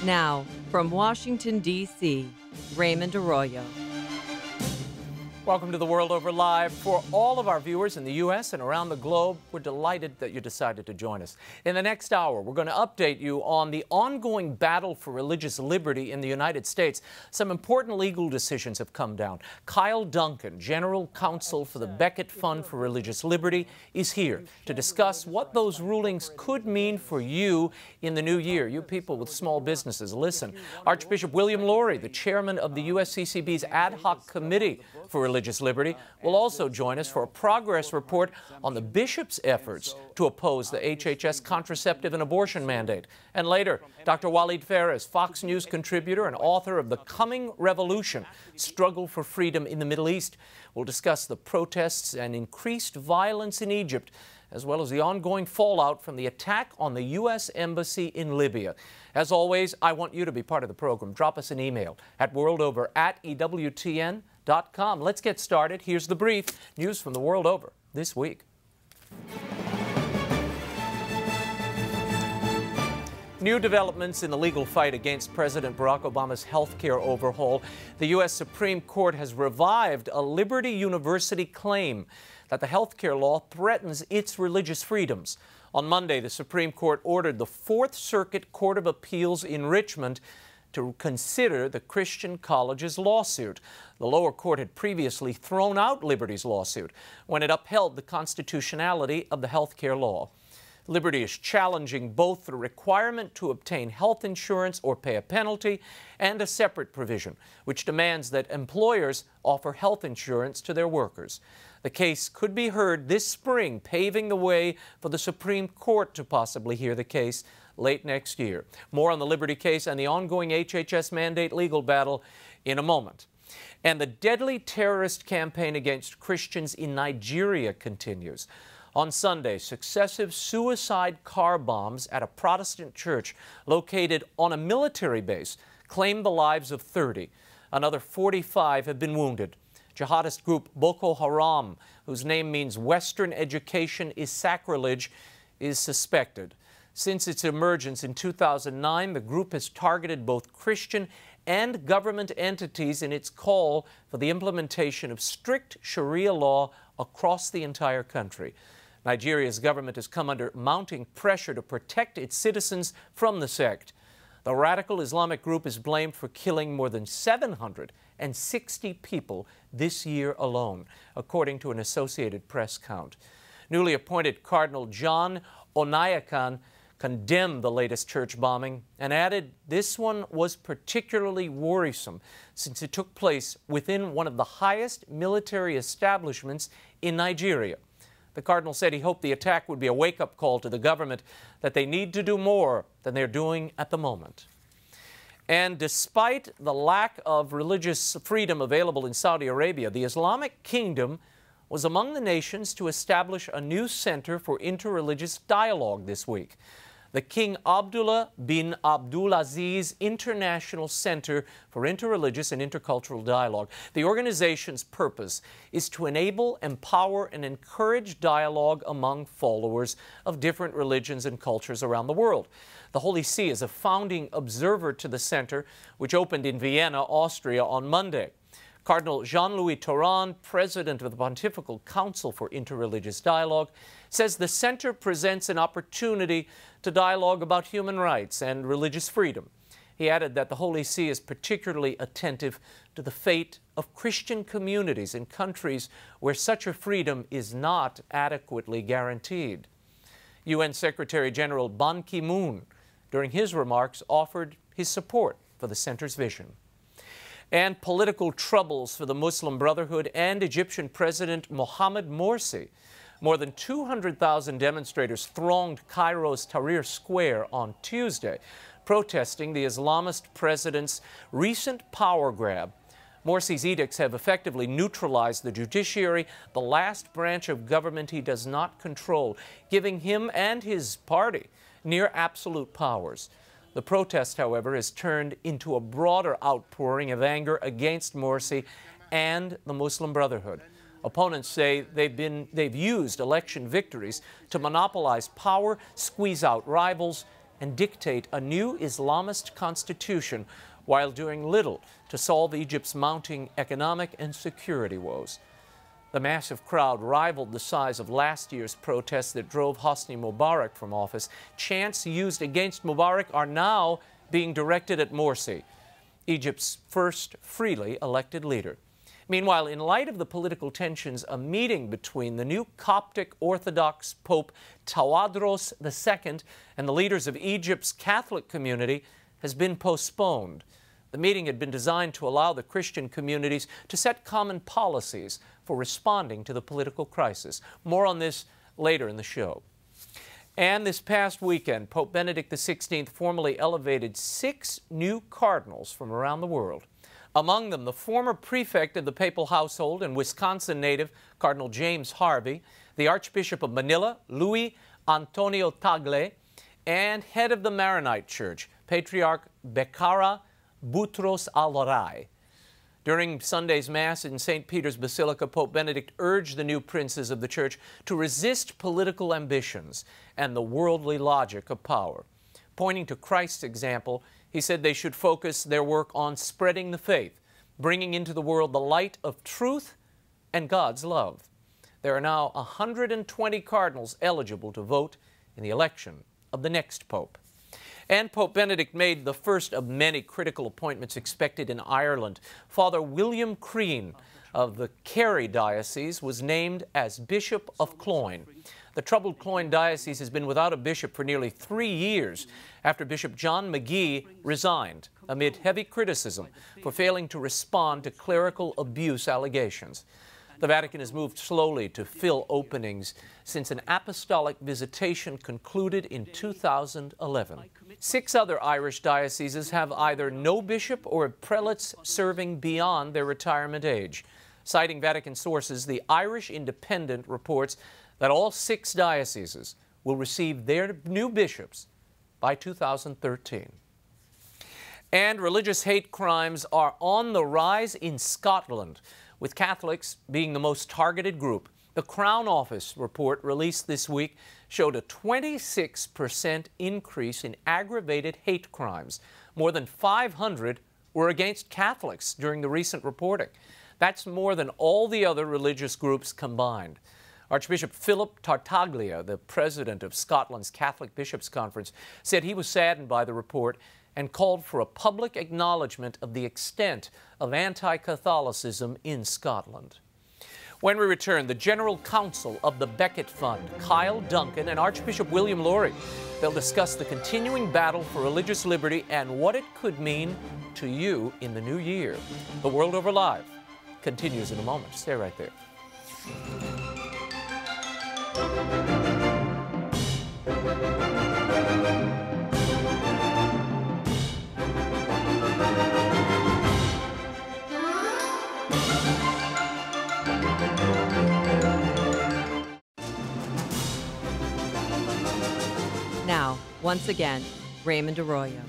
Now, from Washington, D.C., Raymond Arroyo. Welcome to The World Over Live. For all of our viewers in the U.S. and around the globe, we're delighted that you decided to join us. In the next hour, we're going to update you on the ongoing battle for religious liberty in the United States. Some important legal decisions have come down. Kyle Duncan, General Counsel for the Becket Fund for Religious Liberty, is here to discuss what those rulings could mean for you in the new year. You people with small businesses, listen. Archbishop William Lori, the chairman of the USCCB's Ad-hoc Committee for Religious Liberty, will also join us for a progress report on the bishop's efforts to oppose the HHS contraceptive and abortion mandate. And later, Dr. WALID PHARES, Fox News contributor and author of The Coming Revolution, Struggle for Freedom in the Middle East, will discuss the protests and increased violence in Egypt, as well as the ongoing fallout from the attack on the U.S. Embassy in Libya. As always, I want you to be part of the program. Drop us an email at worldover@EWTN.com. Let's get started. Here's the brief. News from the world over this week. New developments in the legal fight against President Barack Obama's health care overhaul. The U.S. Supreme Court has revived a Liberty University claim that the health care law threatens its religious freedoms. On Monday, the Supreme Court ordered the Fourth Circuit Court of Appeals in Richmond to consider the Christian college's lawsuit. The lower court had previously thrown out Liberty's lawsuit when it upheld the constitutionality of the health care law. Liberty is challenging both the requirement to obtain health insurance or pay a penalty and a separate provision, which demands that employers offer health insurance to their workers. The case could be heard this spring, paving the way for the Supreme Court to possibly hear the case late next year. More on the Liberty case and the ongoing HHS mandate legal battle in a moment. And the deadly terrorist campaign against Christians in Nigeria continues. On Sunday, successive suicide car bombs at a Protestant church located on a military base claimed the lives of 30. Another 45 have been wounded. Jihadist group Boko Haram, whose name means Western education is sacrilege, is suspected. Since its emergence in 2009, the group has targeted both Christian and government entities in its call for the implementation of strict Sharia law across the entire country. Nigeria's government has come under mounting pressure to protect its citizens from the sect. The radical Islamic group is blamed for killing more than 760 people this year alone, according to an Associated Press count. Newly appointed Cardinal John Onaiyekan condemned the latest church bombing and added this one was particularly worrisome since it took place within one of the highest military establishments in Nigeria. The cardinal said he hoped the attack would be a wake-up call to the government that they need to do more than they're doing at the moment. And despite the lack of religious freedom available in Saudi Arabia, the Islamic Kingdom was among the nations to establish a new center for interreligious dialogue this week. The King Abdullah bin Abdulaziz International Center for Interreligious and Intercultural Dialogue. The organization's purpose is to enable, empower, and encourage dialogue among followers of different religions and cultures around the world. The Holy See is a founding observer to the center, which opened in Vienna, Austria on Monday. Cardinal Jean-Louis Tauran, president of the Pontifical Council for Interreligious Dialogue, says the center presents an opportunity to dialogue about human rights and religious freedom. He added that the Holy See is particularly attentive to the fate of Christian communities in countries where such a freedom is not adequately guaranteed. UN Secretary General Ban Ki-moon, during his remarks, offered his support for the center's vision. And political troubles for the Muslim Brotherhood and Egyptian President Mohamed Morsi. More than 200,000 demonstrators thronged Cairo's Tahrir Square on Tuesday, protesting the Islamist president's recent power grab. Morsi's edicts have effectively neutralized the judiciary, the last branch of government he does not control, giving him and his party near absolute powers. The protest, however, has turned into a broader outpouring of anger against Morsi and the Muslim Brotherhood. Opponents say they've used election victories to monopolize power, squeeze out rivals, and dictate a new Islamist constitution while doing little to solve Egypt's mounting economic and security woes. The massive crowd rivaled the size of last year's protests that drove Hosni Mubarak from office. Chants used against Mubarak are now being directed at Morsi, Egypt's first freely elected leader. Meanwhile, in light of the political tensions, a meeting between the new Coptic Orthodox Pope Tawadros II and the leaders of Egypt's Catholic community has been postponed. The meeting had been designed to allow the Christian communities to set common policies for responding to the political crisis. More on this later in the show. And this past weekend, Pope Benedict XVI formally elevated 6 new cardinals from around the world. Among them, the former prefect of the papal household and Wisconsin native, Cardinal James Harvey, the Archbishop of Manila, Luis Antonio Tagle, and head of the Maronite Church, Patriarch Becara Boutros Alvaray. During Sunday's Mass in St. Peter's Basilica, Pope Benedict urged the new princes of the Church to resist political ambitions and the worldly logic of power. Pointing to Christ's example, he said they should focus their work on spreading the faith, bringing into the world the light of truth and God's love. There are now 120 cardinals eligible to vote in the election of the next pope. And Pope Benedict made the first of many critical appointments expected in Ireland. Father William Crean of the Kerry Diocese was named as Bishop of Cloyne. The troubled Cloyne Diocese has been without a bishop for nearly 3 years after Bishop John McGee resigned amid heavy criticism for failing to respond to clerical abuse allegations. The Vatican has moved slowly to fill openings since an apostolic visitation concluded in 2011. 6 other Irish dioceses have either no bishop or prelates serving beyond their retirement age. Citing Vatican sources, the Irish Independent reports that all 6 dioceses will receive their new bishops by 2013. And religious hate crimes are on the rise in Scotland, with Catholics being the most targeted group. The Crown Office report released this week showed a 26% increase in aggravated hate crimes. More than 500 were against Catholics during the recent reporting. That's more than all the other religious groups combined. Archbishop Philip Tartaglia, the president of Scotland's Catholic Bishops' Conference, said he was saddened by the report and called for a public acknowledgement of the extent of anti-Catholicism in Scotland. When we return, the General Counsel of the Becket Fund, Kyle Duncan, and Archbishop William Lori. They'll discuss the continuing battle for religious liberty and what it could mean to you in the new year. The World Over Live continues in a moment. Stay right there. Now, once again, Raymond Arroyo.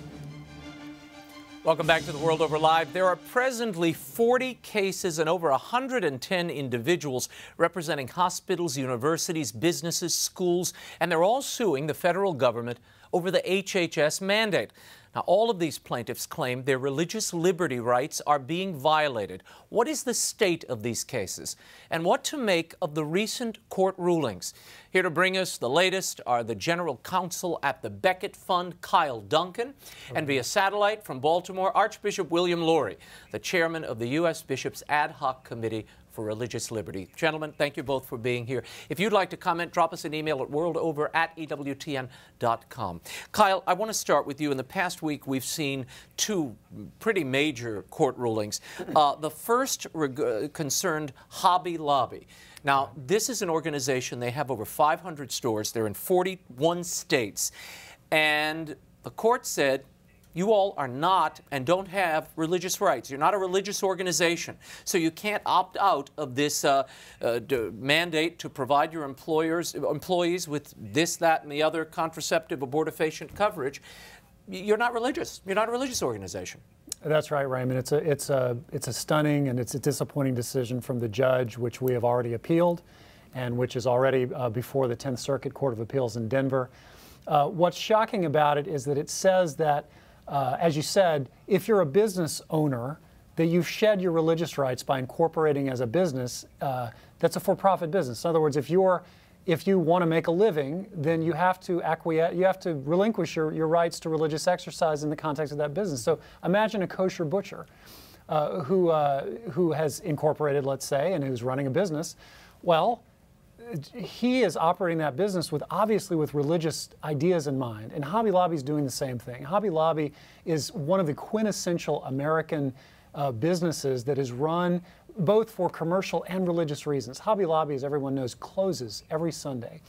Welcome back to the World Over Live. There are presently 40 cases and over 110 individuals representing hospitals, universities, businesses, schools, and they're all suing the federal government over the HHS mandate. Now, all of these plaintiffs claim their religious liberty rights are being violated. What is the state of these cases? And what to make of the recent court rulings? Here to bring us the latest are the General Counsel at the Becket Fund, Kyle Duncan, and via satellite from Baltimore, Archbishop William Lori, the chairman of the U.S. Bishops' Ad-hoc Committee for Religious Liberty. Gentlemen, thank you both for being here. If you'd like to comment, drop us an email at worldover@ewtn.com. Kyle, I want to start with you. In the past week, we've seen 2 pretty major court rulings. The first concerned Hobby Lobby. Now, this is an organization, they have over 500 stores. They're in 41 states. And the court said, you all are not and don't have religious rights. You're not a religious organization. So you can't opt out of this mandate to provide your employees with this, that, and the other contraceptive abortifacient coverage. you're not religious. You're not a religious organization. That's right, Raymond. It's a stunning and it's a disappointing decision from the judge, which we have already appealed, and which is already before the 10th Circuit Court of Appeals in Denver. What's shocking about it is that it says that, as you said, if you're a business owner, that you've shed your religious rights by incorporating as a business. That's a for-profit business. In other words, if you want to make a living, then you have to relinquish your rights to religious exercise in the context of that business. So imagine a kosher butcher who has incorporated, let's say, and who's running a business. Well, he is operating that business obviously with religious ideas in mind. And Hobby Lobby is doing the same thing. Hobby Lobby is one of the quintessential American businesses that is run both for commercial and religious reasons. Hobby Lobby, as everyone knows, closes every Sunday,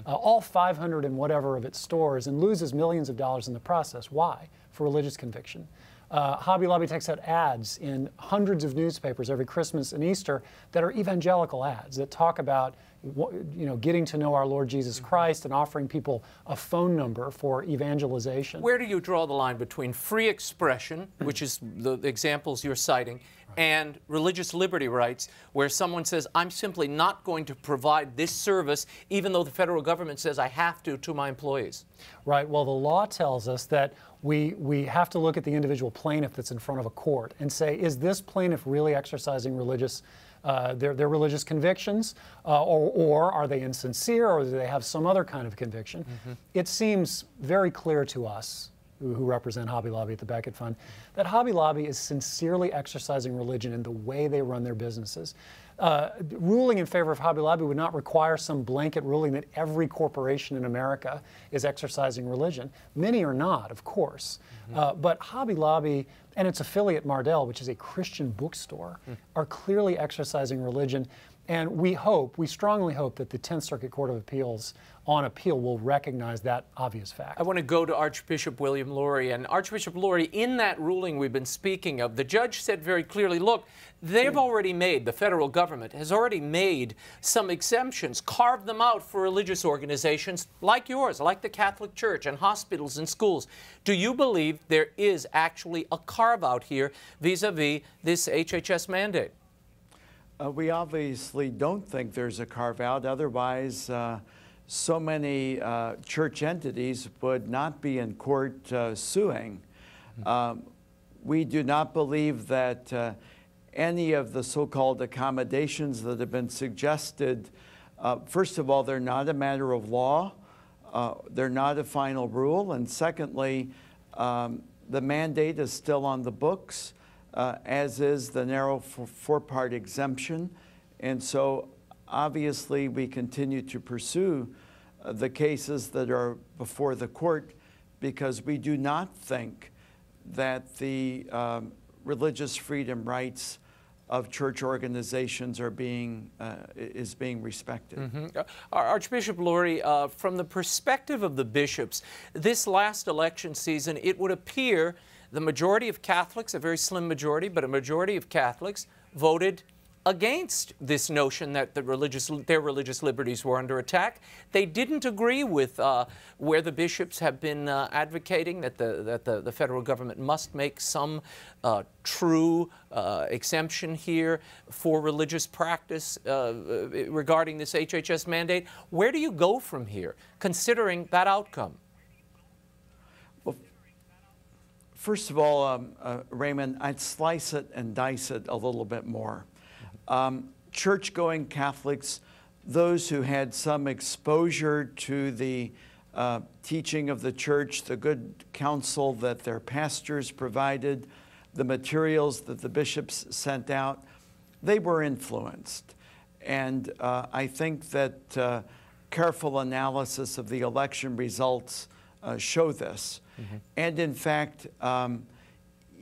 all 500 and whatever of its stores, and loses millions of dollars in the process. Why? For religious conviction. Hobby Lobby takes out ads in hundreds of newspapers every Christmas and Easter that are evangelical ads that talk about, getting to know our Lord Jesus Christ and offering people a phone number for evangelization. Where do you draw the line between free expression, which is the examples you're citing, and religious liberty rights, where someone says, I'm simply not going to provide this service, even though the federal government says I have to my employees? Right. Well, the law tells us that we have to look at the individual plaintiff that's in front of a court and say, is this plaintiff really exercising their religious convictions, or are they insincere, or do they have some other kind of conviction? It seems very clear to us, who represent Hobby Lobby at the Becket Fund, that Hobby Lobby is sincerely exercising religion in the way they run their businesses. Ruling in favor of Hobby Lobby would not require some blanket ruling that every corporation in America is exercising religion. Many are not, of course. But Hobby Lobby and its affiliate Mardel, which is a Christian bookstore, are clearly exercising religion. And we strongly hope that the 10th Circuit Court of Appeals on appeal will recognize that obvious fact. I want to go to Archbishop William Lori. And Archbishop Lori, in that ruling we've been speaking of, the judge said very clearly, look, they've already made, the federal government has already made some exemptions, carved them out for religious organizations like yours, like the Catholic Church and hospitals and schools. Do you believe there is actually a carve-out here vis-a-vis this HHS mandate? We obviously don't think there's a carve-out. Otherwise, so many church entities would not be in court suing. We do not believe that any of the so-called accommodations that have been suggested, first of all, they're not a matter of law. They're not a final rule. And secondly, the mandate is still on the books, as is the narrow four-part exemption. And so obviously we continue to pursue the cases that are before the court, because we do not think that the religious freedom rights of church organizations are being respected. Archbishop Lori, from the perspective of the bishops, this last election season, it would appear the majority of Catholics, a very slim majority, but a majority of Catholics voted against this notion that their religious liberties were under attack. They didn't agree with where the bishops have been advocating that the federal government must make some true exemption here for religious practice regarding this HHS mandate. Where do you go from here, considering that outcome? Well, first of all, Raymond, I'd slice it and dice it a little bit more. Church-going Catholics, those who had some exposure to the teaching of the church, the good counsel that their pastors provided, the materials that the bishops sent out, they were influenced. And I think that careful analysis of the election results show this. And in fact,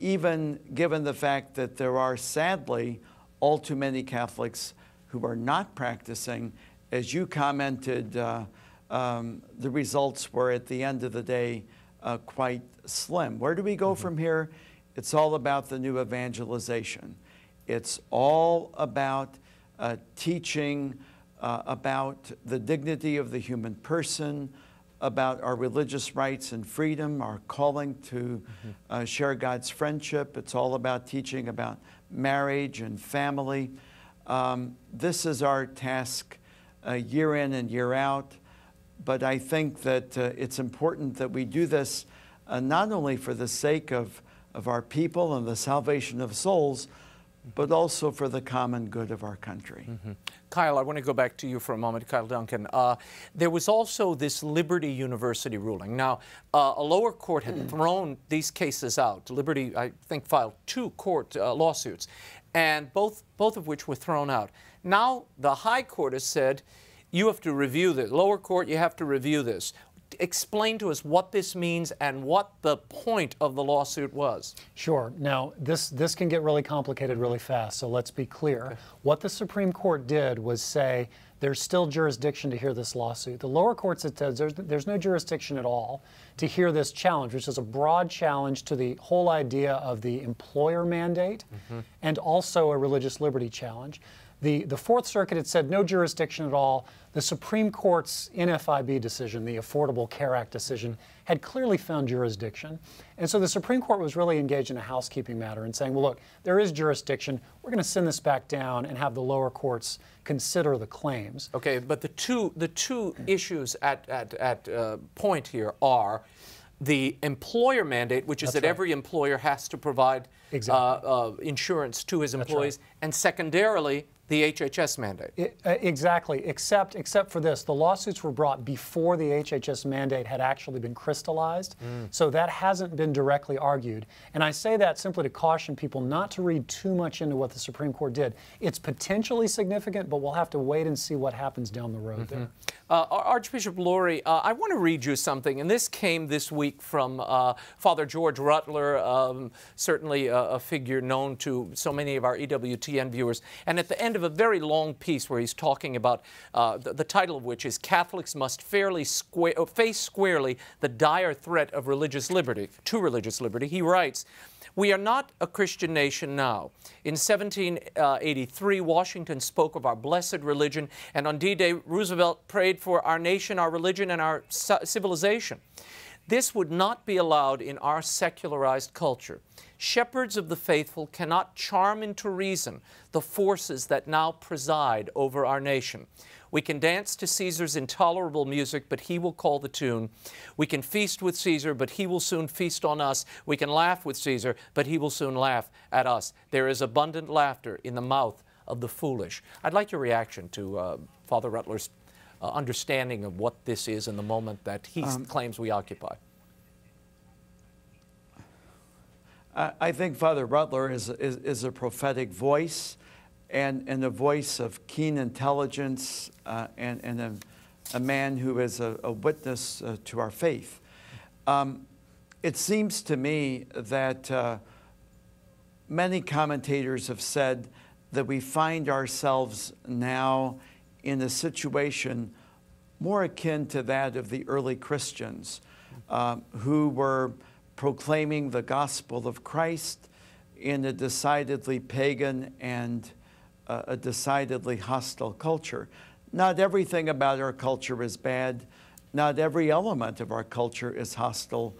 even given the fact that there are, sadly, all too many Catholics who are not practicing, as you commented, the results were at the end of the day quite slim. Where do we go from here? It's all about the new evangelization. It's all about teaching about the dignity of the human person, about our religious rights and freedom, our calling to share God's friendship. It's all about teaching about marriage and family. This is our task year in and year out. But I think that it's important that we do this not only for the sake of our people and the salvation of souls, but also for the common good of our country. Kyle, I want to go back to you for a moment, Kyle Duncan. There was also this Liberty University ruling. Now, a lower court had thrown these cases out. Liberty, I think, filed 2 court lawsuits, and both of which were thrown out. Now, the high court has said, you have to review this. Lower court, you have to review this. Explain to us what this means and what the point of the lawsuit was. Sure. Now, this can get really complicated really fast, so let's be clear. Okay. What the Supreme Court did was say there's still jurisdiction to hear this lawsuit. The lower courts said there's no jurisdiction at all to hear this challenge, which is a broad challenge to the whole idea of the employer mandate and also a religious liberty challenge. The Fourth Circuit had said no jurisdiction at all. The Supreme Court's NFIB decision, the Affordable Care Act decision, had clearly found jurisdiction. And so the Supreme Court was really engaged in a housekeeping matter and saying, well, look, there is jurisdiction. We're going to send this back down and have the lower courts consider the claims. Okay, but the two issues at point here are the employer mandate, which is that every employer has to provide insurance to his employees, and secondarily, the HHS mandate. Exactly, except for this. The lawsuits were brought before the HHS mandate had actually been crystallized, so that hasn't been directly argued. And I say that simply to caution people not to read too much into what the Supreme Court did. It's potentially significant, but we'll have to wait and see what happens down the road there. Archbishop Lurie, I want to read you something, and this came this week from Father George Rutler, certainly a figure known to so many of our EWTN viewers. And at the end of a very long piece where he's talking about, the title of which is Catholics Must Face Squarely the Dire Threat of Religious Liberty, to Religious Liberty, he writes, we are not a Christian nation now. In 1783, Washington spoke of our blessed religion, and on D-Day, Roosevelt prayed for our nation, our religion, and our civilization. This would not be allowed in our secularized culture. Shepherds of the faithful cannot charm into reason the forces that now preside over our nation. We can dance to Caesar's intolerable music, but he will call the tune. We can feast with Caesar, but he will soon feast on us. We can laugh with Caesar, but he will soon laugh at us. There is abundant laughter in the mouth of the foolish. I'd like your reaction to Father Rutler's understanding of what this is in the moment that he claims we occupy. I think Father Rutler is a prophetic voice and a voice of keen intelligence and a man who is a witness to our faith. It seems to me that many commentators have said that we find ourselves now in a situation more akin to that of the early Christians who were proclaiming the gospel of Christ in a decidedly pagan and a decidedly hostile culture. Not everything about our culture is bad. Not every element of our culture is hostile.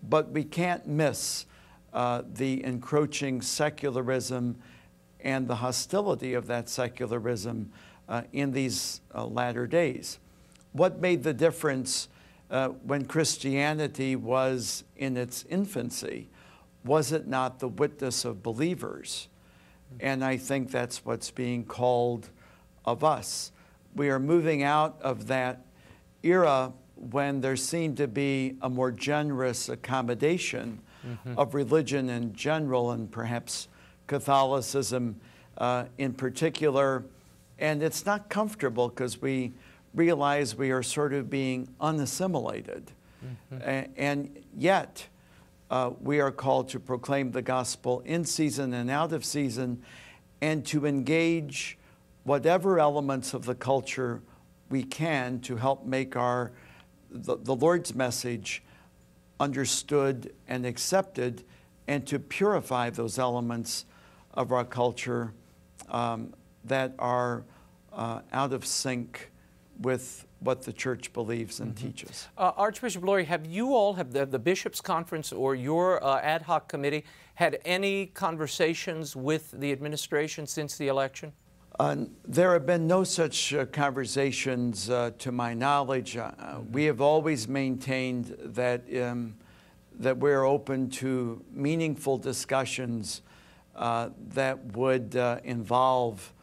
But we can't miss the encroaching secularism and the hostility of that secularism in these latter days. What made the difference when Christianity was in its infancy? Was it not the witness of believers? And I think that's what's being called of us. We are moving out of that era when there seemed to be a more generous accommodation of religion in general and perhaps Catholicism in particular. And it's not comfortable because we realize we are sort of being unassimilated. And yet, we are called to proclaim the gospel in season and out of season and to engage whatever elements of the culture we can to help make the Lord's message understood and accepted and to purify those elements of our culture that are out of sync with what the church believes and teaches. Archbishop Lori, have you all, have the Bishops' Conference or your ad hoc committee had any conversations with the administration since the election? There have been no such conversations to my knowledge. We have always maintained that, that we're open to meaningful discussions that would involve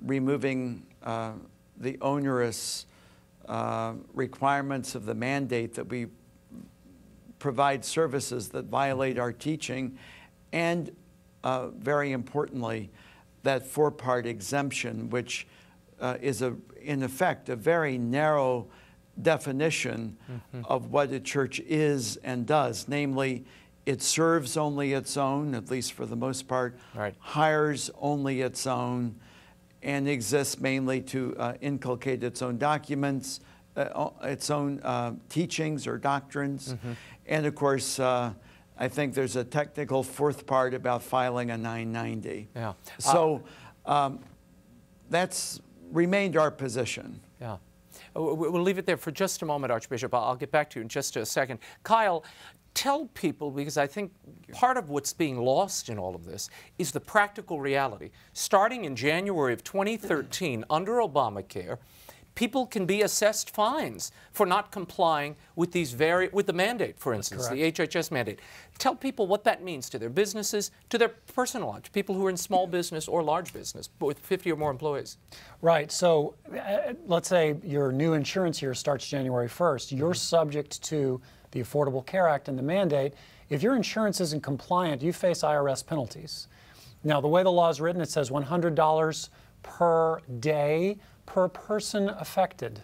removing the onerous requirements of the mandate that we provide services that violate our teaching, and very importantly, that four-part exemption, which is in effect a very narrow definition of what a church is and does. Namely, it serves only its own, at least for the most part, right, hires only its own, and exists mainly to inculcate its own documents, its own teachings or doctrines. And of course, I think there's a technical fourth part about filing a 990. Yeah. So that's remained our position. Yeah. We'll leave it there for just a moment, Archbishop. I'll get back to you in just a second. Kyle, tell people, because I think part of what's being lost in all of this is the practical reality. Starting in January of 2013, under Obamacare, people can be assessed fines for not complying with with the mandate, for instance, the HHS mandate. Tell people what that means to their businesses, to their personal lives, people who are in small business or large business, but with 50 or more employees. Right. So let's say your new insurance year starts January 1st. You're subject to the Affordable Care Act and the mandate. If your insurance isn't compliant, you face IRS penalties. Now, the way the law is written, it says $100 per day per person affected.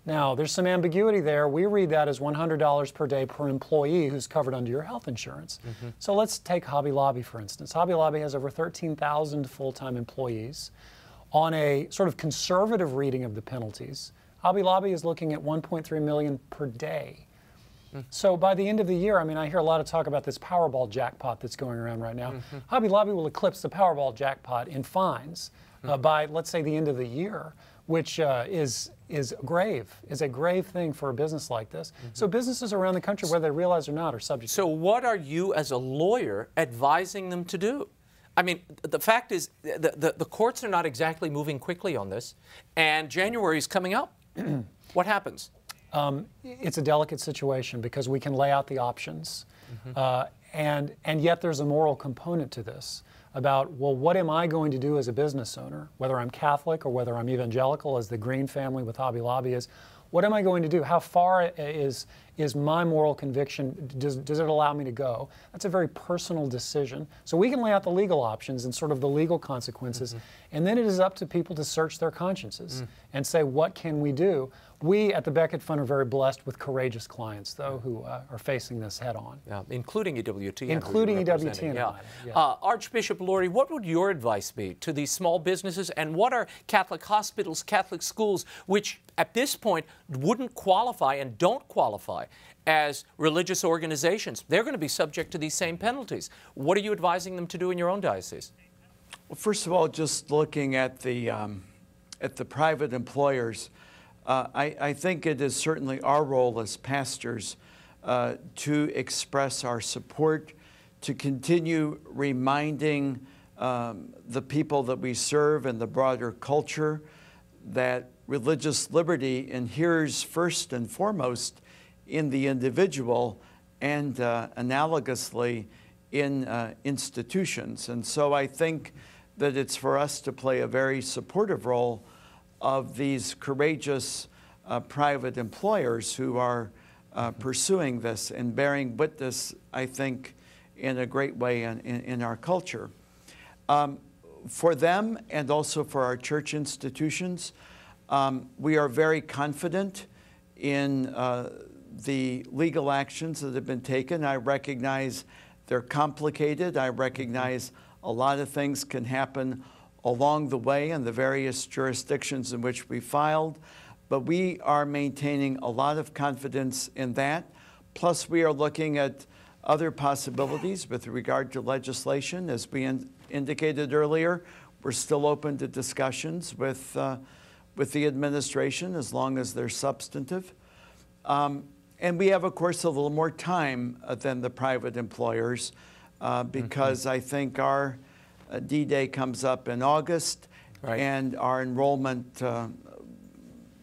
Now, there's some ambiguity there. We read that as $100 per day per employee who's covered under your health insurance. So let's take Hobby Lobby, for instance. Hobby Lobby has over 13,000 full-time employees. On a sort of conservative reading of the penalties, Hobby Lobby is looking at $1.3 million per day. So by the end of the year, I mean, I hear a lot of talk about this Powerball jackpot that's going around right now. Hobby Lobby will eclipse the Powerball jackpot in fines by, let's say, the end of the year, which is a grave thing for a business like this. So businesses around the country, whether they realize or not, are subject to it. So what are you, as a lawyer, advising them to do? I mean, the fact is, the courts are not exactly moving quickly on this, and January is coming up. What happens? It's a delicate situation because we can lay out the options, and yet there's a moral component to this about, well, what am I going to do as a business owner, whether I'm Catholic or whether I'm evangelical, as the Green family with Hobby Lobby is. What am I going to do? How far is my moral conviction, does it allow me to go? That's a very personal decision. So we can lay out the legal options and sort of the legal consequences, and then it is up to people to search their consciences and say, what can we do? We at the Becket Fund are very blessed with courageous clients, though, who are facing this head on. Yeah, including EWT. Including EWT and yeah. yeah. Archbishop Lori, what would your advice be to these small businesses, and what are Catholic hospitals, Catholic schools, which at this point wouldn't qualify and don't qualify as religious organizations? They're going to be subject to these same penalties. What are you advising them to do in your own diocese? Well, first of all, just looking at the private employers, I think it is certainly our role as pastors to express our support, to continue reminding the people that we serve and the broader culture that religious liberty inheres first and foremost in the individual and analogously in institutions. And so I think that it's for us to play a very supportive role of these courageous private employers who are pursuing this and bearing witness, I think, in a great way in our culture. For them and also for our church institutions, we are very confident in the legal actions that have been taken. I recognize they're complicated. I recognize a lot of things can happen along the way in the various jurisdictions in which we filed, but we are maintaining a lot of confidence in that. Plus, we are looking at other possibilities with regard to legislation. As we indicated earlier, we're still open to discussions with with the administration as long as they're substantive. And we have, of course, a little more time than the private employers because I think our D-Day comes up in August, and our enrollment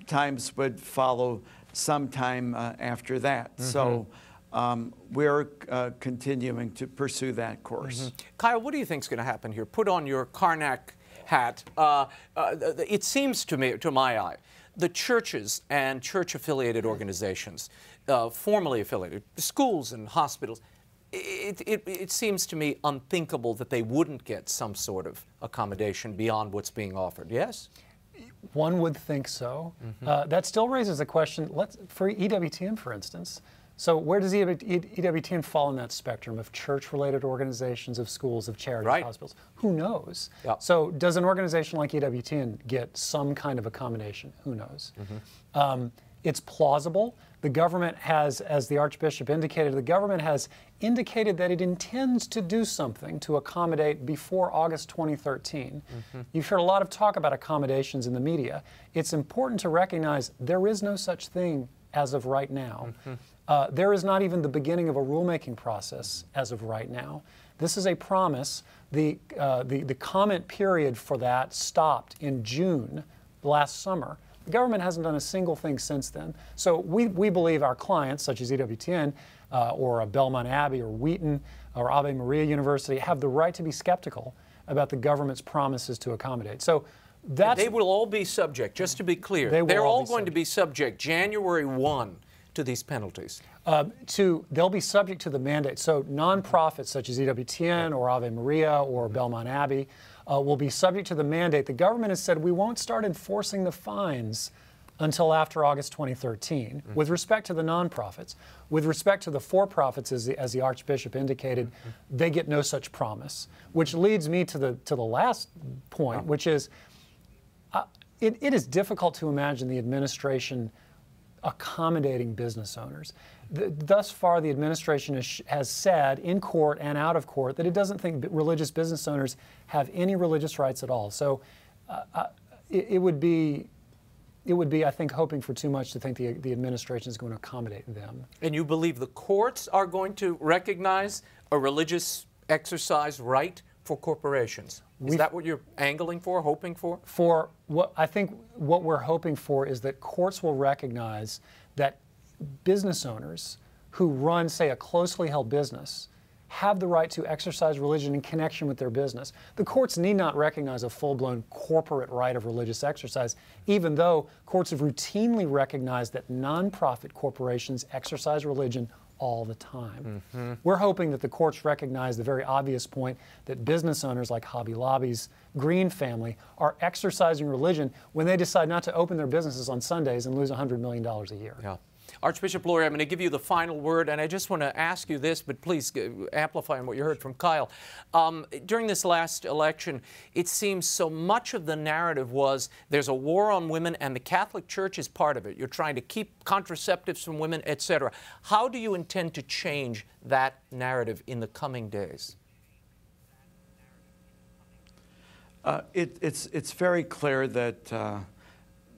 times would follow sometime after that. So we're continuing to pursue that course. Kyle, what do you think is going to happen here? Put on your Karnak hat. It seems to me, to my eye, the churches and church-affiliated organizations, formally affiliated, schools and hospitals, it seems to me unthinkable that they wouldn't get some sort of accommodation beyond what's being offered, yes? One would think so. That still raises a question, for EWTN, for instance. So where does EWTN fall in that spectrum of church-related organizations, of schools, of charities, hospitals? Who knows? So does an organization like EWTN get some kind of accommodation? Who knows? It's plausible. The government has, as the Archbishop indicated, the government has indicated that it intends to do something to accommodate before August 2013. You've heard a lot of talk about accommodations in the media. It's important to recognize there is no such thing as of right now. There is not even the beginning of a rulemaking process as of right now. This is a promise. The comment period for that stopped in June last summer. The government hasn't done a single thing since then. So we believe our clients, such as EWTN or Belmont Abbey or Wheaton or Ave Maria University, have the right to be skeptical about the government's promises to accommodate. So they will all be subject, just to be clear. They're all going to be subject January 1 to these penalties. They'll be subject to the mandate. So nonprofits such as EWTN or Ave Maria or Belmont Abbey will be subject to the mandate. The government has said we won't start enforcing the fines until after August 2013. With respect to the nonprofits, with respect to the for-profits, as the Archbishop indicated, they get no such promise. Which leads me to the last point, which is it is difficult to imagine the administration accommodating business owners. Thus far, the administration has said in court and out of court that it doesn't think religious business owners have any religious rights at all. So it would be, I think, hoping for too much to think the administration is going to accommodate them. And you believe the courts are going to recognize a religious exercise right for corporations? Is that what you're angling for, hoping for? I think what we're hoping for is that courts will recognize that business owners who run, say, a closely held business have the right to exercise religion in connection with their business. The courts need not recognize a full-blown corporate right of religious exercise, even though courts have routinely recognized that nonprofit corporations exercise religion all the time. We're hoping that the courts recognize the very obvious point that business owners like Hobby Lobby's Green family are exercising religion when they decide not to open their businesses on Sundays and lose $100 million a year. Archbishop Lurie, I'm going to give you the final word, and I just want to ask you this, but please amplify on what you heard from Kyle. During this last election, it seems so much of the narrative was there's a war on women and the Catholic Church is part of it. You're trying to keep contraceptives from women, etc. How do you intend to change that narrative in the coming days? It's very clear that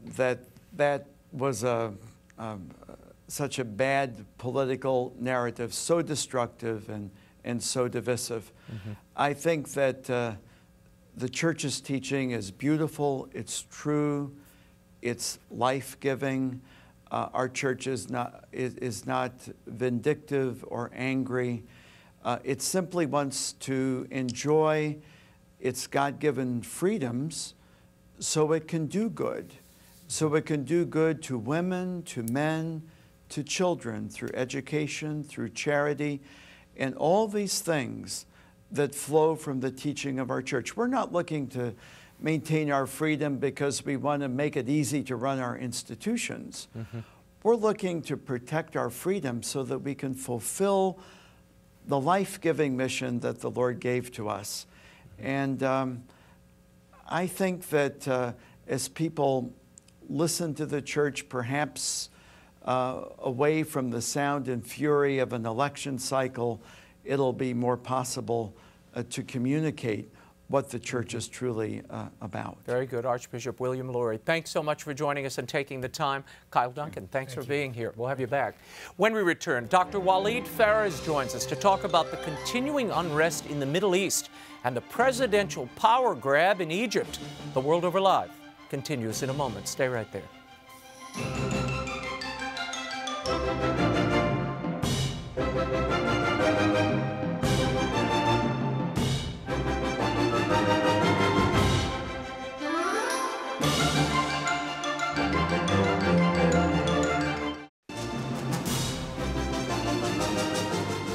that was such a bad political narrative, so destructive and so divisive. I think that the Church's teaching is beautiful, it's true, it's life-giving. Our Church is not vindictive or angry. It simply wants to enjoy its God-given freedoms so it can do good. So it can do good to women, to men, to children, through education, through charity, and all these things that flow from the teaching of our Church. We're not looking to maintain our freedom because we want to make it easy to run our institutions. We're looking to protect our freedom so that we can fulfill the life-giving mission that the Lord gave to us. And I think that as people listen to the Church, perhaps away from the sound and fury of an election cycle, it'll be more possible to communicate what the church is truly about. Very good. Archbishop William Lurie, thanks so much for joining us and taking the time. Kyle Duncan, thanks for being here. We'll have you back. When we return, Dr. WALID PHARES joins us to talk about the continuing unrest in the Middle East and the presidential power grab in Egypt. The World Over Live continues in a moment. Stay right there.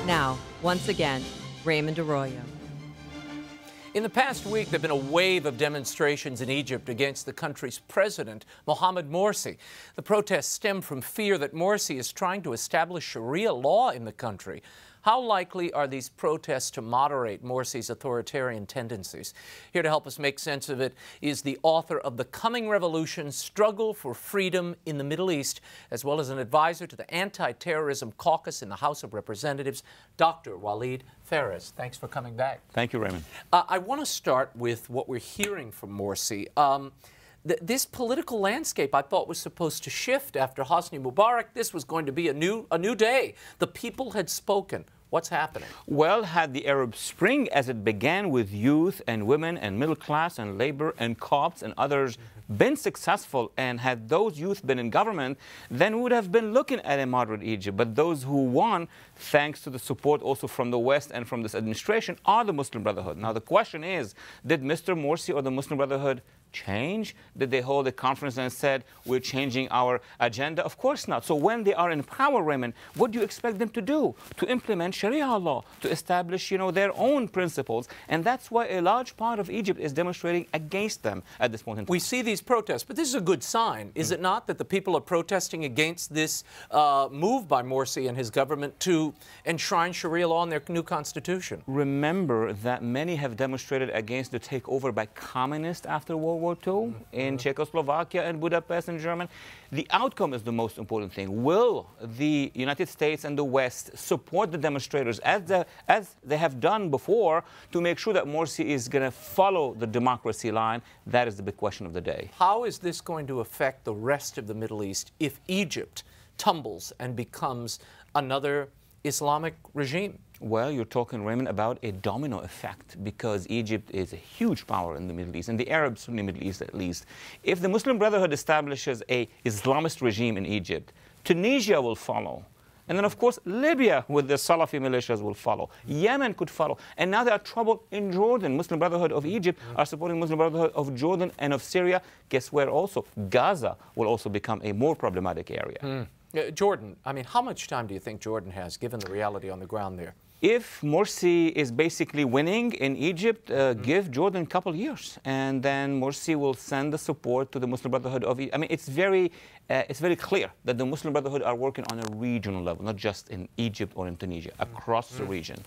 Now, once again, Raymond Arroyo. In the past week, there have been a wave of demonstrations in Egypt against the country's president, Mohamed Morsi. The protests stem from fear that Morsi is trying to establish Sharia law in the country. How likely are these protests to moderate Morsi's authoritarian tendencies? Here to help us make sense of it is the author of The Coming Revolution: Struggle for Freedom in the Middle East, as well as an advisor to the Anti-Terrorism Caucus in the House of Representatives, Dr. WALID PHARES. Thanks for coming back. Thank you, Raymond. I want to start with what we're hearing from Morsi. This political landscape, I thought, was supposed to shift after Hosni Mubarak. This was going to be a new day. The people had spoken. What's happening? Well, had the Arab Spring, as it began with youth and women and middle class and labor and Copts and others, been successful, and had those youth been in government, then we would have been looking at a moderate Egypt. But those who won, thanks to the support also from the West and from this administration, are the Muslim Brotherhood. Now, the question is, did Mr. Morsi or the Muslim Brotherhood change? Did they hold a conference and said, we're changing our agenda? Of course not. So when they are in power, Raymond, what do you expect them to do? To implement Sharia law, to establish, their own principles. And that's why a large part of Egypt is demonstrating against them at this point in time. We see these protests, but this is a good sign, is it not, that the people are protesting against this move by Morsi and his government to enshrine Sharia law in their new constitution? Remember that many have demonstrated against the takeover by communists after World War II in Czechoslovakia and Budapest in Germany. The outcome is the most important thing. Will the United States and the West support the demonstrators as they have done before to make sure that Morsi is going to follow the democracy line? That is the big question of the day. How is this going to affect the rest of the Middle East if Egypt tumbles and becomes another Islamic regime? Well, you're talking, Raymond, about a domino effect, because Egypt is a huge power in the Middle East, in the Arab Sunni Middle East at least. If the Muslim Brotherhood establishes an Islamist regime in Egypt, Tunisia will follow. And then, of course, Libya with the Salafi militias will follow. Yemen could follow. And now there are trouble in Jordan. Muslim Brotherhood of Egypt are supporting Muslim Brotherhood of Jordan and of Syria. Guess where also? Gaza will also become a more problematic area. Jordan, I mean, how much time do you think Jordan has, given the reality on the ground there? If Morsi is basically winning in Egypt, give Jordan a couple years, and then Morsi will send the support to the Muslim Brotherhood of Egypt. I mean, it's very clear that the Muslim Brotherhood are working on a regional level, not just in Egypt or in Tunisia, across the region.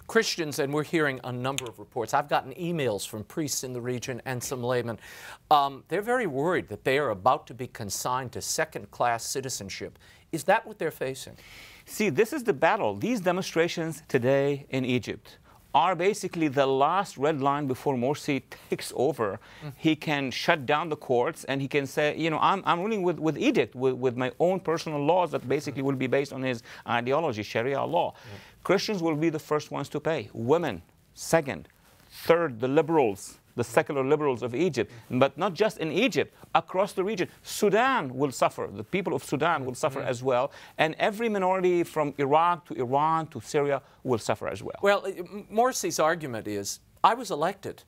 Christians, and we're hearing a number of reports. I've gotten emails from priests in the region and some laymen. They're very worried that they are about to be consigned to second-class citizenship. Is that what they're facing? See, this is the battle. These demonstrations today in Egypt are basically the last red line before Morsi takes over. He can shut down the courts and he can say, I'm ruling with edict, with my own personal laws that basically will be based on his ideology, Sharia law. Christians will be the first ones to pay. Women, second. Third, the liberals, the secular liberals of Egypt, but not just in Egypt, across the region. Sudan will suffer. The people of Sudan will suffer as well. And every minority from Iraq to Iran to Syria will suffer as well. Well, Morsi's argument is, I was elected,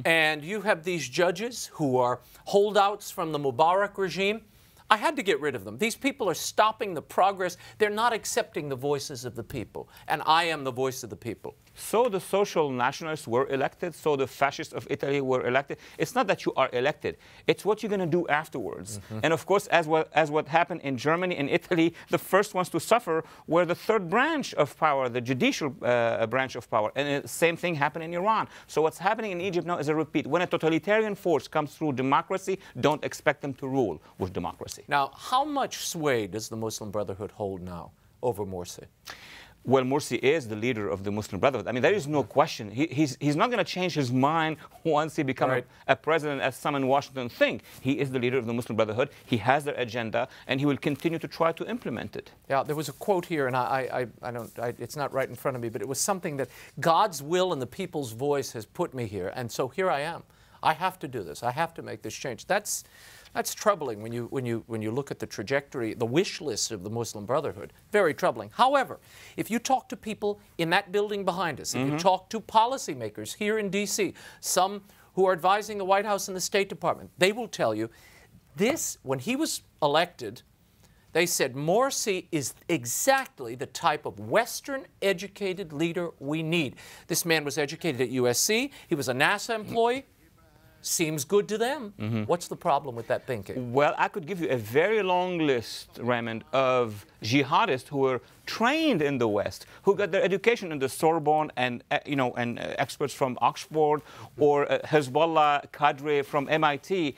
and you have these judges who are holdouts from the Mubarak regime. I had to get rid of them. These people are stopping the progress. They're not accepting the voices of the people. And I am the voice of the people. So the social nationalists were elected. So the fascists of Italy were elected. It's not that you are elected. It's what you're going to do afterwards. And of course, as what happened in Germany and Italy, the first ones to suffer were the third branch of power, the judicial branch of power. And the same thing happened in Iran. So what's happening in Egypt now is a repeat. When a totalitarian force comes through democracy, don't expect them to rule with democracy. Now, how much sway does the Muslim Brotherhood hold now over Morsi? Well, Morsi is the leader of the Muslim Brotherhood. I mean, there is no question. He's not going to change his mind once he becomes a president, as some in Washington think. He is the leader of the Muslim Brotherhood. He has their agenda, and he will continue to try to implement it. Yeah, there was a quote here, and it's not right in front of me, but it was something that God's will and the people's voice has put me here, and so here I am. I have to do this. I have to make this change. That's troubling when you look at the trajectory, the wish list of the Muslim Brotherhood. Very troubling. However, if you talk to people in that building behind us, if you talk to policymakers here in D.C., some who are advising the White House and the State Department, they will tell you this, when he was elected, they said Morsi is exactly the type of Western-educated leader we need. This man was educated at USC. He was a NASA employee. Seems good to them. What's the problem with that thinking? Well, I could give you a very long list, Raymond, of jihadists who were trained in the West, who got their education in the Sorbonne, and experts from Oxford, or Hezbollah cadre from MIT.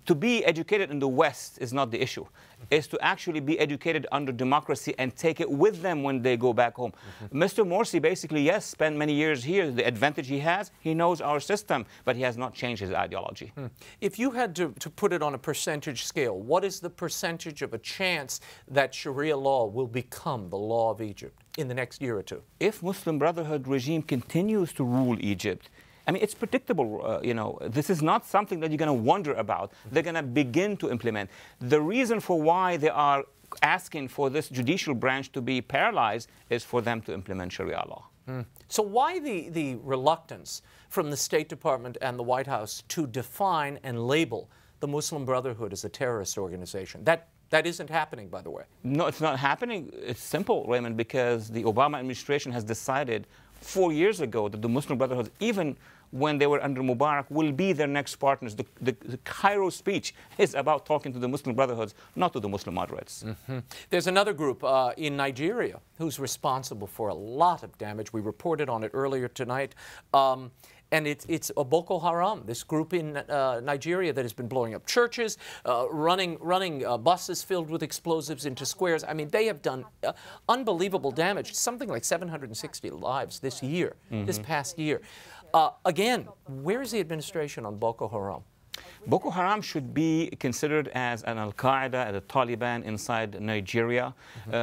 To be educated in the West is not the issue. It's to actually be educated under democracy and take it with them when they go back home. Mr. Morsi basically, yes, spent many years here. The advantage he has, he knows our system, but he has not changed his ideology. If you had to put it on a percentage scale, what is the percentage of a chance that Sharia law will become the law of Egypt in the next year or two? If Muslim Brotherhood regime continues to rule Egypt, I mean, it's predictable, this is not something that you're going to wonder about. They're going to begin to implement. The reason for why they are asking for this judicial branch to be paralyzed is for them to implement Sharia law. So why the reluctance from the State Department and the White House to define and label the Muslim Brotherhood as a terrorist organization? That isn't happening, by the way. No, it's not happening. It's simple, Raymond, because the Obama administration has decided 4 years ago that the Muslim Brotherhood, even when they were under Mubarak, will be their next partners. The Cairo speech is about talking to the Muslim Brotherhoods, not to the Muslim moderates. There's another group in Nigeria who's responsible for a lot of damage. We reported on it earlier tonight. And it's a Boko Haram, this group in Nigeria that has been blowing up churches, running buses filled with explosives into squares. I mean, they have done unbelievable damage, something like 760 lives this year, this past year. Again, where is the administration on Boko Haram? Boko Haram should be considered as an Al-Qaeda, as a Taliban inside Nigeria.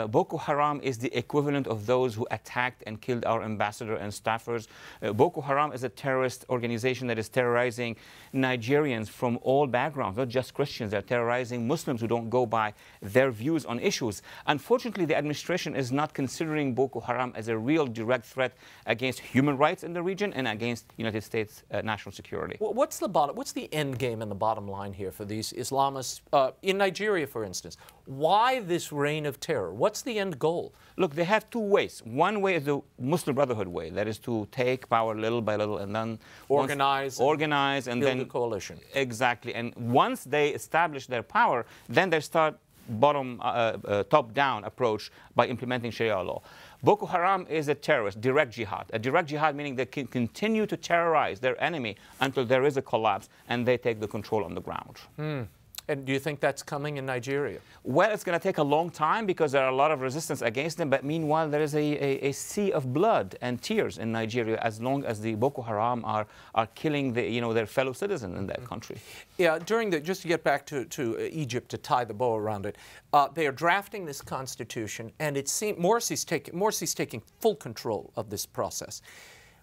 Boko Haram is the equivalent of those who attacked and killed our ambassador and staffers. Boko Haram is a terrorist organization that is terrorizing Nigerians from all backgrounds, not just Christians. They're terrorizing Muslims who don't go by their views on issues. Unfortunately, the administration is not considering Boko Haram as a real direct threat against human rights in the region and against United States national security. What's the end game and the bottom line here for these Islamists in Nigeria, for instance? Why this reign of terror? What's the end goal? Look, they have two ways. One way is the Muslim Brotherhood way, that is to take power little by little and then organize and then build a coalition. Exactly. And once they establish their power, then they start top-down approach by implementing Sharia law. Boko Haram is a terrorist, direct jihad. A direct jihad meaning they can continue to terrorize their enemy until there is a collapse and they take the control on the ground. And do you think that's coming in Nigeria? Well, it's going to take a long time because there are a lot of resistance against them. But meanwhile, there is a sea of blood and tears in Nigeria as long as the Boko Haram are killing their fellow citizens in that country. Yeah, just to get back to Egypt, to tie the bow around it, they are drafting this constitution, and it seems Morsi's taking full control of this process.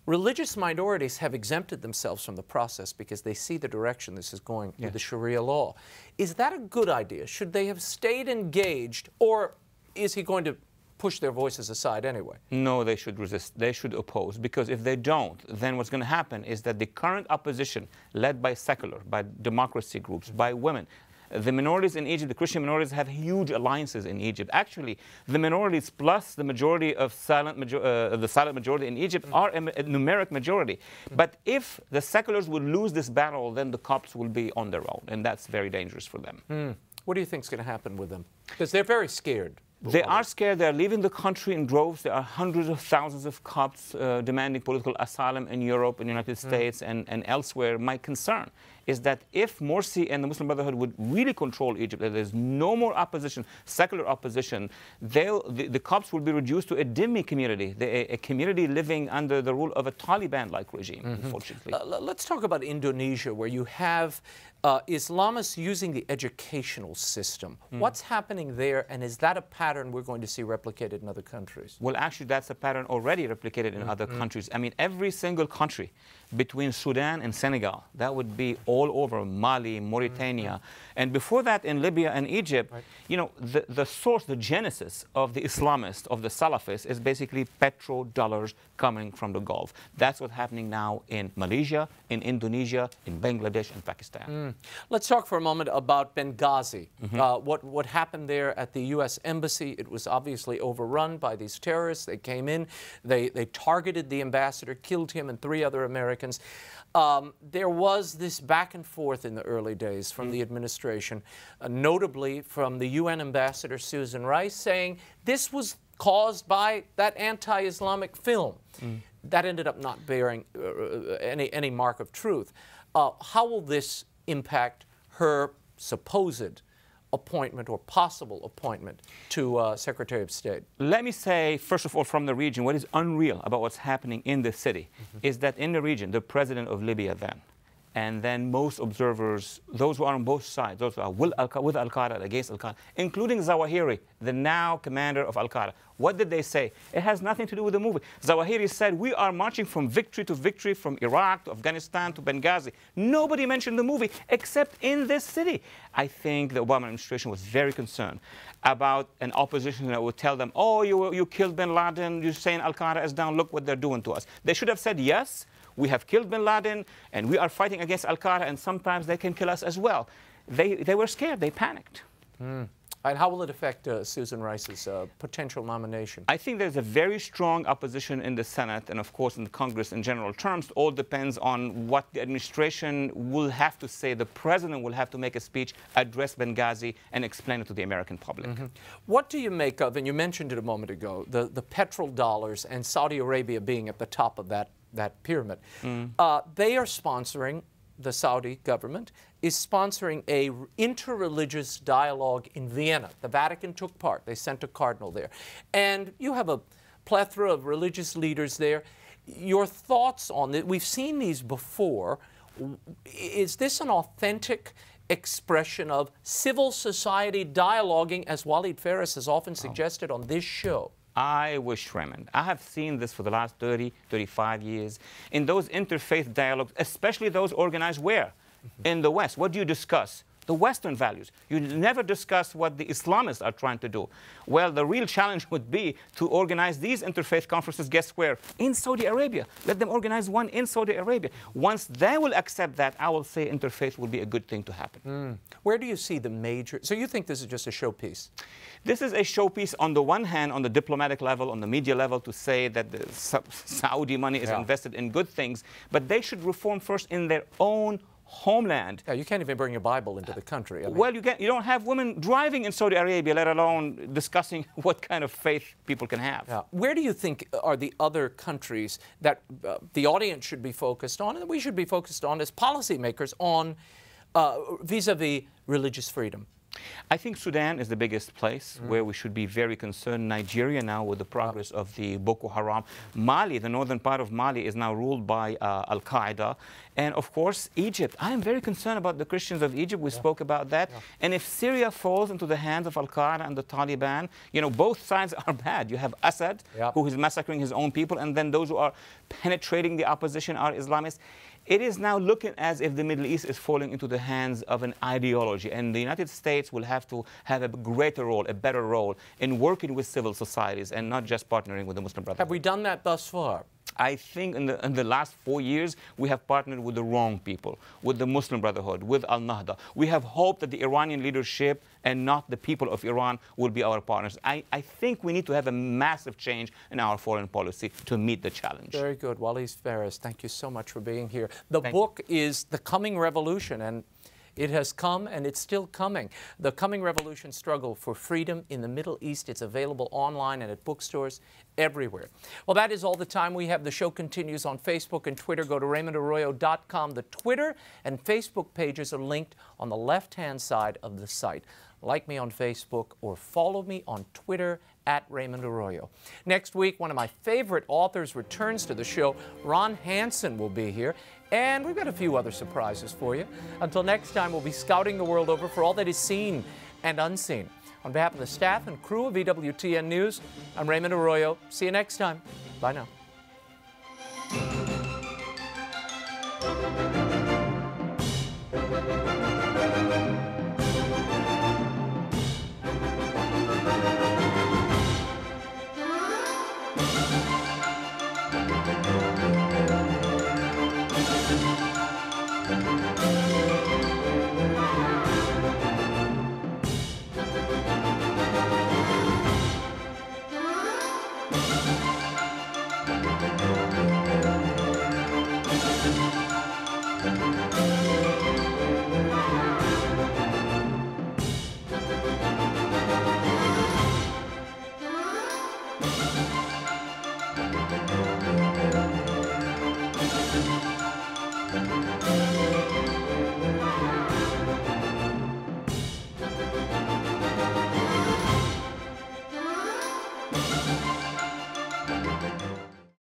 Religious minorities have exempted themselves from the process because they see the direction this is going with the Sharia law. Is that a good idea? Should they have stayed engaged, or is he going to push their voices aside anyway? No, they should resist. They should oppose, because if they don't, then what's going to happen is that the current opposition, led by secular, by democracy groups, by women, the minorities in Egypt, the Christian minorities, have huge alliances in Egypt. Actually, the minorities plus the majority of the silent majority in Egypt are a numeric majority. But if the seculars would lose this battle, then the Copts will be on their own, and that's very dangerous for them. What do you think is going to happen with them? Because they're very scared. They are scared. They're leaving the country in droves. There are hundreds of thousands of Copts demanding political asylum in Europe, in the United States, and elsewhere. My concern is that if Morsi and the Muslim Brotherhood would really control Egypt, that there's no more opposition, secular opposition, the Copts will be reduced to a dhimmi community, a community living under the rule of a Taliban-like regime, unfortunately. Let's talk about Indonesia, where you have Islamists using the educational system. What's happening there, and is that a pattern we're going to see replicated in other countries? Well, actually, that's a pattern already replicated in other countries. I mean, every single country between Sudan and Senegal, that would be all over Mali, Mauritania. And before that, in Libya and Egypt, you know, the source, the genesis of the Islamists, of the Salafists, is basically petrodollars coming from the Gulf. That's what's happening now in Malaysia, in Indonesia, in Bangladesh, and Pakistan. Let's talk for a moment about Benghazi. What happened there at the U.S. Embassy, it was obviously overrun by these terrorists. They came in, they targeted the ambassador, killed him and 3 other Americans. There was this back and forth in the early days from the administration, notably from the UN ambassador Susan Rice saying this was caused by that anti-Islamic film. That ended up not bearing any mark of truth. How will this impact her supposed appointment or possible appointment to Secretary of State? Let me say, first of all, from the region, what is unreal about what's happening in the city is that in the region, the president of Libya then, and then most observers, those who are on both sides, those who are with Al-Qaeda, against Al-Qaeda, including Zawahiri, the now commander of Al-Qaeda. What did they say? It has nothing to do with the movie. Zawahiri said, we are marching from victory to victory, from Iraq to Afghanistan to Benghazi. Nobody mentioned the movie except in this city. I think the Obama administration was very concerned about an opposition that would tell them, oh, you killed bin Laden, you're saying Al-Qaeda is down, look what they're doing to us. They should have said, yes, we have killed bin Laden, and we are fighting against Al-Qaeda, and sometimes they can kill us as well. They were scared, they panicked. And how will it affect Susan Rice's potential nomination? I think there's a very strong opposition in the Senate and, of course, in the Congress in general terms. It all depends on what the administration will have to say. The president will have to make a speech, address Benghazi, and explain it to the American public. What do you make of, and you mentioned it a moment ago, the petrodollars and Saudi Arabia being at the top of that pyramid? They are sponsoring, the Saudi government is sponsoring a interreligious dialogue in Vienna. The Vatican took part. They sent a cardinal there. And you have a plethora of religious leaders there. Your thoughts on it? We've seen these before. Is this an authentic expression of civil society dialoguing, as WALID PHARES has often suggested on this show? I wish, Raymond. I have seen this for the last 30, 35 years. In those interfaith dialogues, especially those organized where? In the West. What do you discuss? The Western values. You never discuss what the Islamists are trying to do. Well, the real challenge would be to organize these interfaith conferences, guess where? In Saudi Arabia. Let them organize one in Saudi Arabia. Once they will accept that, I will say interfaith will be a good thing to happen. Where do you see the major... So you think this is just a showpiece? This is a showpiece on the one hand, on the diplomatic level, on the media level, to say that the Saudi money is invested in good things, but they should reform first in their own homeland. Yeah, you can't even bring your Bible into the country. I mean, well, you don't have women driving in Saudi Arabia, let alone discussing what kind of faith people can have. Yeah. Where do you think are the other countries that the audience should be focused on, and we should be focused on as policymakers on vis-a-vis religious freedom? I think Sudan is the biggest place where we should be very concerned. Nigeria now, with the progress of the Boko Haram. Mali, the northern part of Mali, is now ruled by Al-Qaeda. And of course, Egypt. I am very concerned about the Christians of Egypt. We spoke about that. And if Syria falls into the hands of Al-Qaeda and the Taliban, you know, both sides are bad. You have Assad, who is massacring his own people, and then those who are penetrating the opposition are Islamists. It is now looking as if the Middle East is falling into the hands of an ideology, and the United States will have to have a greater role, a better role in working with civil societies and not just partnering with the Muslim Brotherhood. Have we done that thus far? I think in the last 4 years, we have partnered with the wrong people, with the Muslim Brotherhood, with Al-Nahda. We have hoped that the Iranian leadership and not the people of Iran will be our partners. I think we need to have a massive change in our foreign policy to meet the challenge. Very good. WALID PHARES, thank you so much for being here. The book is The Coming Revolution, and It has come, and it's still coming. The Coming Revolution Struggle for Freedom in the Middle East. It's available online and at bookstores everywhere. Well, that is all the time we have. The show continues on Facebook and Twitter. Go to RaymondArroyo.com. The Twitter and Facebook pages are linked on the left-hand side of the site. Like me on Facebook or follow me on Twitter at Raymond Arroyo. Next week, one of my favorite authors returns to the show. Ron Hansen will be here, and we've got a few other surprises for you. Until next time, we'll be scouting the world over for all that is seen and unseen. On behalf of the staff and crew of EWTN News, I'm Raymond Arroyo. See you next time. Bye now.